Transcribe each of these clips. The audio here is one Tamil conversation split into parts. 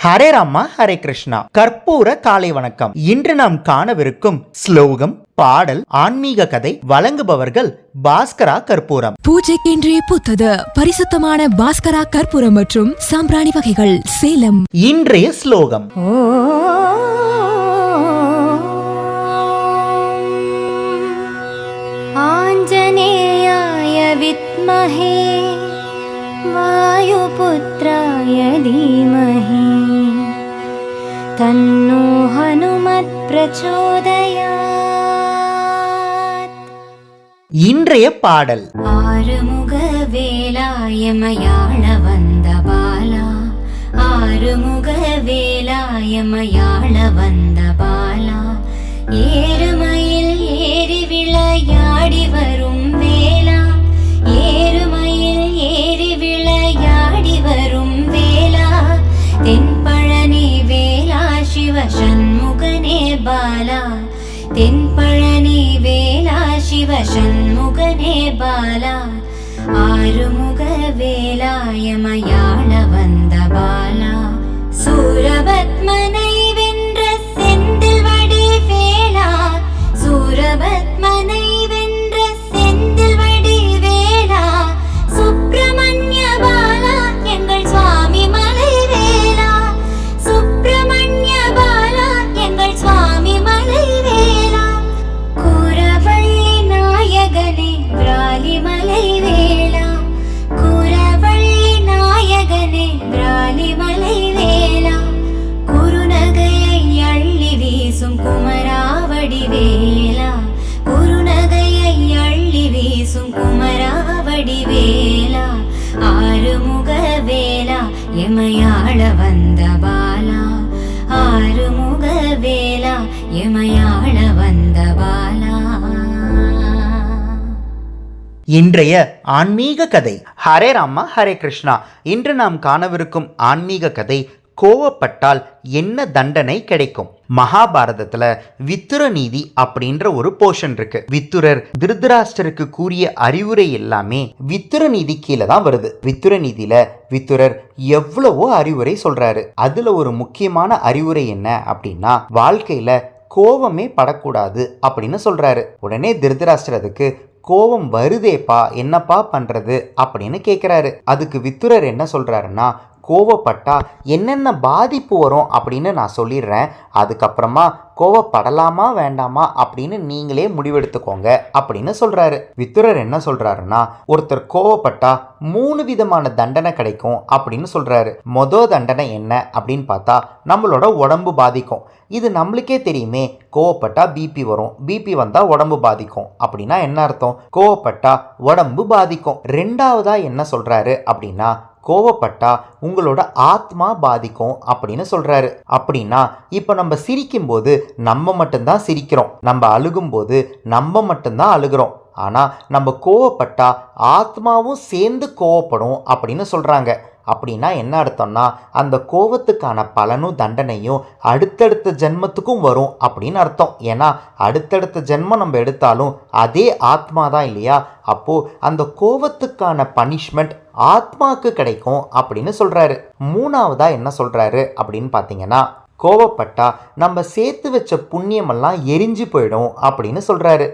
ஹரே ராமா ஹரே கிருஷ்ணா. கற்பூர காலை வணக்கம். இன்று நாம் காணவிருக்கும் ஸ்லோகம், பாடல், ஆன்மீக கதை வழங்குபவர்கள் பாஸ்கரா கற்பூரம். பூஜைக்கென்றே புத்தது பரிசுத்தமான பாஸ்கரா கற்பூரம் மற்றும் சாம்பிராணி வகைகள், சேலம். இன்றைய ஸ்லோகம்: ஆஞ்சநேயாய வித்மஹே வாயுபுத்ராய தீமஹி தன்னோ ஹனுமத் பிரச்சோதயாத். இன்றைய பாடல்: ஆறுமுக வேலாய மயாள வந்த பாலா, ஆறுமுக வேலாய மயாள வந்த பாலா, ஏறுமயில் ஏறி விளையாடி வரும் வேலா, ஏறுமயில் ஏறி விளையாடி வரும் வேலா, தென்பழனி வேலா சிவ சண்முகனே பாலா, தென்பழனி வேலா சிவ சண்முகனே பாலா, ஆறுமுக வேலாய மயாள வந்த பாலா, சூரபத்மனை வென்ற செந்தில் வடி வேலா, சூரபத்மனை வென்ற செந்தில் வடி வேலா, சுப்பிரமணிய பாலா எங்கள் சுவாமி மலை வேலா, சுப்பிரமணிய பாலா எங்கள் சுவாமி மலை வேலா, குரவள்ளி நாயகனே விராலிமலை வேலா, குரவள்ளி நாயகனே விராலிமலை வேலா, குருநகையை அள்ளி வீசும் குமராவடி வேலா, குருநகையை அள்ளி வீசும் குமராவடி வேலா, ஆறுமுக வேலா எமையாள வந்த பாலா, ஆறுமுக வேலா எமையாள வந்த பாலா. இன்றைய ஆன்மீக கதை. ஹரே ராமா ஹரே கிருஷ்ணா. இன்று நாம் காணவிருக்கும் ஆன்மீக கதை, கோவப்பட்டால் என்ன தண்டனை கிடைக்கும். மகாபாரதத்துல வித்துர நீதி அப்படின்ற ஒரு போர்ஷன் இருக்கு. வித்துரர் திருதராஷ்டிரருக்கு கூறிய அறிவுரை எல்லாமே வித்துர நீதி கீழே தான் வருது. வித்துர நீதியில வித்துரர் எவ்வளவோ அறிவுரை சொல்றாரு. அதுல ஒரு முக்கியமான அறிவுரை என்ன அப்படின்னா, வாழ்க்கையில கோவமே படக்கூடாது அப்படின்னு சொல்றாரு. உடனே திருதராஷ்டிரத்துக்கு கோவம் வருதேப்பா, என்னப்பா பண்றது அப்படின்னு கேட்குறாரு. அதுக்கு வித்துரர் என்ன சொல்றாருன்னா, கோவப்பட்டா என்னென்ன பாதிப்பு வரும் அப்படின்னு நான் சொல்லிடுறேன், அதுக்கப்புறமா கோவப்படலாமா வேண்டாமா அப்படின்னு நீங்களே முடிவெடுத்துக்கோங்க அப்படின்னு சொல்றாரு. வித்துரர் என்ன சொல்றாருன்னா, ஒருத்தர் கோவப்பட்டா 3 விதமான தண்டனை கிடைக்கும் அப்படின்னு சொல்றாரு. மொதல் தண்டனை என்ன அப்படின்னு பார்த்தா, நம்மளோட உடம்பு பாதிக்கும். இது நம்மளுக்கே தெரியுமே, கோவப்பட்டா பிபி வரும், பிபி வந்தா உடம்பு பாதிக்கும். அப்படின்னா என்ன அர்த்தம்? கோவப்பட்டா உடம்பு பாதிக்கும். ரெண்டாவதா என்ன சொல்றாரு அப்படின்னா, கோவப்பட்டா உங்களோட ஆத்மா பாதிக்கும் அப்படின்னு சொல்றாரு. அப்படின்னா இப்போ நம்ம சிரிக்கும்போது நம்ம மட்டும்தான் சிரிக்கிறோம், நம்ம அழுகும்போது நம்ம மட்டும்தான் அழுகிறோம். ஆனால் நம்ம கோவப்பட்டா ஆத்மாவும் சேர்ந்து கோவப்படும் அப்படின்னு சொல்கிறாங்க. அப்படின்னா என்ன அர்த்தம்னா, அந்த கோவத்துக்கான பலனும் தண்டனையும் அடுத்தடுத்த ஜென்மத்துக்கும் வரும் அப்படின்னு அர்த்தம். ஏன்னா அடுத்தடுத்த ஜென்மம் நம்ம எடுத்தாலும் அதே ஆத்மா தான் இல்லையா? அப்போது அந்த கோவத்துக்கான பனிஷ்மெண்ட் ஆத்மாவுக்கு கிடைக்கும் அப்படின்னு சொல்கிறாரு. மூணாவதா என்ன சொல்கிறாரு அப்படின்னு பார்த்தீங்கன்னா, கோவப்பட்டா நம்ம சேர்த்து வச்ச புண்ணியமெல்லாம் எரிஞ்சு போயிடும் அப்படின்னு சொல்கிறாரு.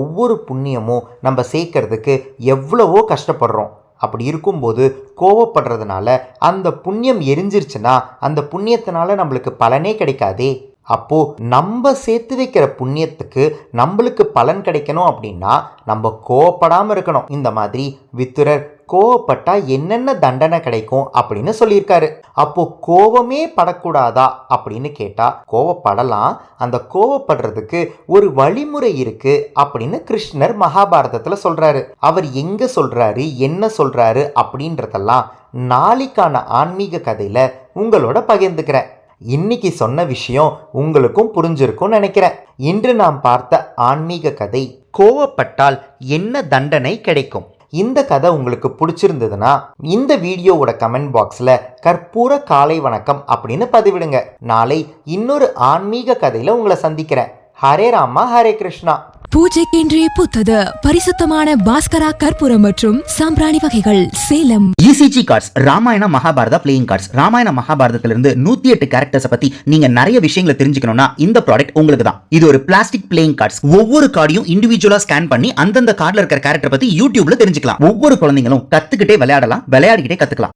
ஒவ்வொரு புண்ணியமும் நம்ம சேர்க்கறதுக்கு எவ்வளவோ கஷ்டப்படுறோம். அப்படி இருக்கும்போது கோவப்படுறதுனால அந்த புண்ணியம் எரிஞ்சிருச்சுன்னா அந்த புண்ணியத்தினால நம்மளுக்கு பலனே கிடைக்காதே. அப்போது நம்ம சேர்த்து வைக்கிற புண்ணியத்துக்கு நம்மளுக்கு பலன் கிடைக்கணும் அப்படின்னா நம்ம கோவப்படாமல் இருக்கணும். இந்த மாதிரி வித்துரர் கோவப்பட்டா என்னென்ன தண்டனை கிடைக்கும் அப்படின்னு சொல்லியிருக்காரு. அப்போ கோவமே படக்கூடாதா அப்படின்னு கேட்டா, கோவப்படலாம். அந்த கோவப்படுறதுக்கு ஒரு வழிமுறை இருக்கு அப்படின்னு கிருஷ்ணர் மகாபாரதத்துல சொல்றாரு. அவர் எங்க சொல்றாரு, என்ன சொல்றாரு அப்படின்றதெல்லாம் நாளைக்கான ஆன்மீக கதையில உங்களோட பகிர்ந்துக்கிறேன். இன்னைக்கு சொன்ன விஷயம் உங்களுக்கும் புரிஞ்சிருக்கும்னு நினைக்கிறேன். இன்று நாம் பார்த்த ஆன்மீக கதை, கோவப்பட்டால் என்ன தண்டனை கிடைக்கும். இந்த கதை உங்களுக்கு பிடிச்சிருந்ததுன்னா இந்த வீடியோவோட கமெண்ட் பாக்ஸில் கற்பூர காலை வணக்கம் அப்படின்னு பதிவிடுங்க. நாளை இன்னொரு ஆன்மீக கதையில் உங்களை சந்திக்கிறேன். ஹரே ராமா ஹரே கிருஷ்ணா. பூஜைக்கென்றே பூத்தது பரிசுத்தமான பாஸ்கரா கற்பூரம் மற்றும் சாம்பிராணி வகைகள் Salem. ECG cards, Ramayana Mahabharata playing cards. Ramayana மகாபாரதத்திலிருந்து 108 கேரக்டர்ஸ் பத்தி நீங்க நிறைய விஷயங்களை தெரிஞ்சுக்கணும்னா இந்த ப்ராடக்ட் உங்களுக்கு தான். இது ஒரு பிளாஸ்டிக் பிளேயிங் கார்ட்ஸ். ஒவ்வொரு கார்டையும் இண்டிவிஜுவலா ஸ்கேன் பண்ணி அந்தந்த கார்டுல இருக்கிற கேரக்டர் பத்தி யூடியூப்ல தெரிஞ்சுக்கலாம். ஒவ்வொரு குழந்தைங்களும் கத்துக்கிட்டே விளையாடலாம், விளையாடிக்கிட்டே கத்துக்கலாம்.